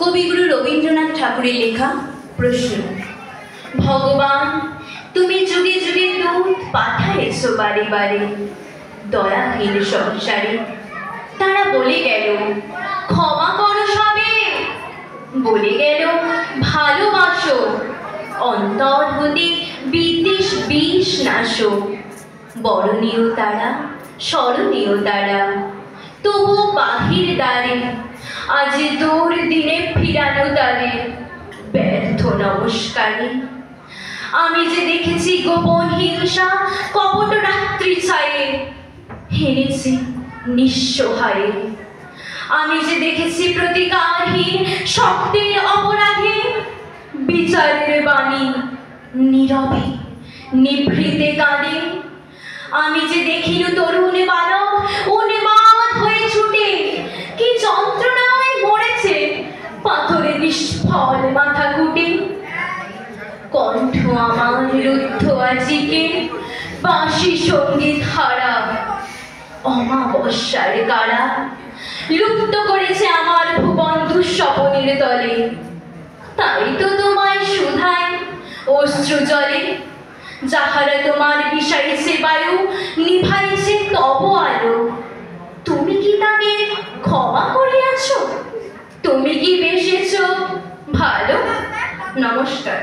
কবিগুরু রবীন্দ্রনাথ ঠাকুরের লেখা প্রশ্ন। ভগবান, তুমি যুগে যুগে দূত পাঠাইছো বারে বারে দয়াহীন সংসারে। তারা বলে গেল ক্ষমা করো সবে, বলে গেল ভালোবাসো, অন্তর হতে বিদ্বেষ বিষ নাশো। বরণীয় তারা, স্মরণীয় তারা, তবু বাহির দ্বারে আজ তোর দিনে ফিরানো তারে ব্যর্থ নমস্কারে। আমি যে দেখেছি গোপন হিংসা কপট রাত্রি ছায়ে হেরেছি নিঃসহায়ে। আমি যে দেখেছি প্রতিকারহীন শক্তির অপরাধে বিচারের বাণী নীরবে নিভৃতে কাঁদে। আমি যে দেখিল তরুণ বালক উন্মাদ হয়ে ছুটে কি যন্ত্রণায় মরেছে পাথরে নিষ্ফল মাথা কুটে। কণ্ঠ আমার রুদ্ধ আজিকে বাঁশি সঙ্গীত হারা অমাবস্যার কারা লুপ্ত করেছে আমার ভুবন দুঃস্বপনের তলে। তাই তো তোমায় শুধাই অশ্রু জলে, যাহারা তোমার বিষাইছে বায়ু নিভাইছে তব আলো। তুমি কি তাদের ক্ষমা করিয়াছ? তুমি কি বেসেছ ভালো? নমস্কার।